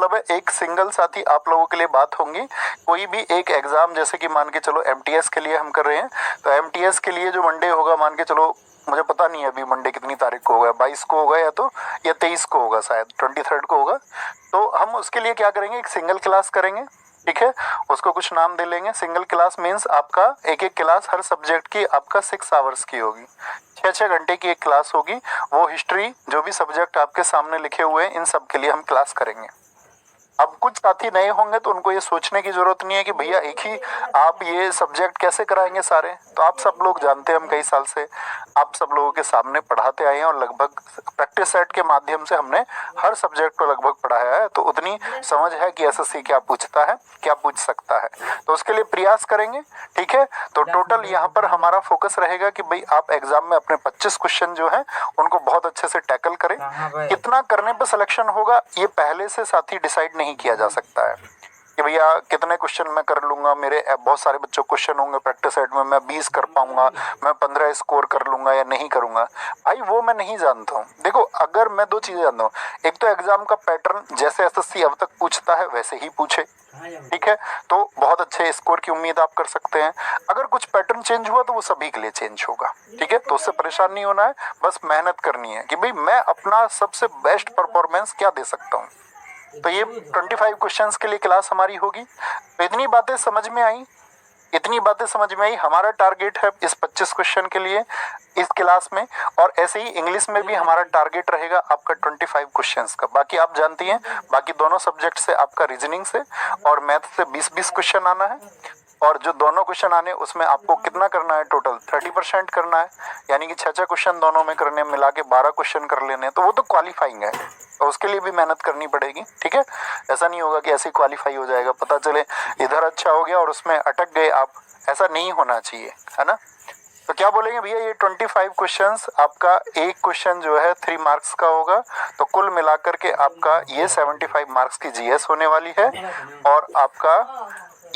मतलब है एक सिंगल साथी आप लोगों के लिए बात होंगी। कोई भी एक एग्जाम, जैसे कि मान के चलो एमटीएस के लिए हम कर रहे हैं, तो एमटीएस के लिए जो मंडे होगा, मान के चलो, मुझे पता नहीं है अभी मंडे कितनी तारीख को होगा, 22 को होगा या 23 को होगा, शायद 23 को होगा। तो हम उसके लिए क्या करेंगे, एक सिंगल क्लास करेंगे, ठीक है। उसको कुछ नाम दे लेंगे। सिंगल क्लास मीन्स आपका एक एक क्लास हर सब्जेक्ट की आपका 6 आवर्स की होगी, 6-6 घंटे की एक क्लास होगी। वो हिस्ट्री, जो भी सब्जेक्ट आपके सामने लिखे हुए हैं, इन सब के लिए हम क्लास करेंगे। अब कुछ साथी नए होंगे तो उनको ये सोचने की जरूरत नहीं है कि भैया एक ही आप ये सब्जेक्ट कैसे कराएंगे सारे। तो आप सब लोग जानते हैं, हम कई साल से आप सब लोगों के सामने पढ़ाते आए हैं और लगभग प्रैक्टिस सेट के माध्यम से हमने हर सब्जेक्ट को लगभग पढ़ाया है। तो उतनी समझ है कि एसएससी क्या पूछता है, क्या पूछ सकता है। तो उसके लिए प्रयास करेंगे, ठीक है। तो टोटल यहाँ पर हमारा फोकस रहेगा कि भाई आप एग्जाम में अपने 25 क्वेश्चन जो है उनको बहुत अच्छे से टैकल करें। कितना करने पर सिलेक्शन होगा ये पहले से साथी डिसाइड नहीं किया जा सकता है कि भैया कितने क्वेश्चन मैं कर लूंगा, मेरे बहुत सारे बच्चों क्वेश्चन होंगे प्रैक्टिस सेट में, मैं 20 कर पाऊंगा, मैं 15 स्कोर कर लूंगा या नहीं करूंगा। भाई वो मैं नहीं जानता हूँ। देखो, अगर मैं 2 चीजें जानता हूँ, एक तो एग्जाम का पैटर्न जैसे एसएससी अब तक पूछता है वैसे ही पूछे, ठीक है, तो बहुत अच्छे स्कोर की उम्मीद आप कर सकते हैं। अगर कुछ पैटर्न चेंज हुआ तो वो सभी के लिए चेंज होगा, ठीक है। तो उससे परेशान नहीं होना है, बस मेहनत करनी है कि भाई मैं अपना सबसे बेस्ट परफॉर्मेंस क्या दे सकता हूँ। तो ये 25 क्वेश्चंस के लिए क्लास हमारी होगी। तो इतनी बातें समझ में आई। हमारा टारगेट है इस 25 क्वेश्चन के लिए इस क्लास में, और ऐसे ही इंग्लिश में भी हमारा टारगेट रहेगा आपका 25 क्वेश्चंस का। बाकी आप जानती हैं, बाकी दोनों सब्जेक्ट से आपका रीजनिंग से और मैथ से 20-20 क्वेश्चन आना है। और जो दोनों क्वेश्चन आने उसमें आपको कितना करना है, टोटल 30% करना है, यानी कि 6-6 क्वेश्चन दोनों में करने, मिला के 12 क्वेश्चन कर लेने हैं। तो वो तो क्वालिफाइंग है, तो उसके लिए भी मेहनत करनी पड़ेगी, ठीक है। ऐसा नहीं होगा कि ऐसे ही क्वालिफाई हो जाएगा, पता चले इधर अच्छा हो गया और उसमें अटक गए आप, ऐसा नहीं होना चाहिए, है ना। तो क्या बोलेंगे भैया, ये 25 क्वेश्चंस, आपका एक क्वेश्चन जो है 3 मार्क्स का होगा, तो कुल मिलाकर के आपका ये 75 मार्क्स की जीएस होने वाली है। और आपका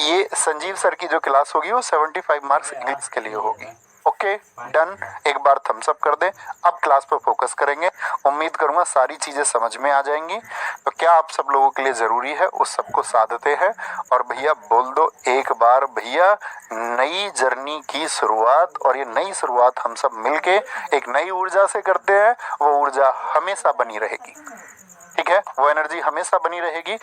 ये संजीव सर की जो क्लास होगी वो 75 मार्क्स इंग्लिश के लिए होगी। Okay, done. एक बार थम्स अप कर दें। अब क्लास पर फोकस करेंगे। उम्मीद करूंगा सारी चीजें समझ में आ जाएंगी। तो क्या आप सब लोगों के लिए जरूरी है उस सबको साधते हैं, और भैया बोल दो एक बार, भैया नई जर्नी की शुरुआत, और ये नई शुरुआत हम सब मिलके एक नई ऊर्जा से करते हैं। वो ऊर्जा हमेशा बनी रहेगी, ठीक है, वो एनर्जी हमेशा बनी रहेगी।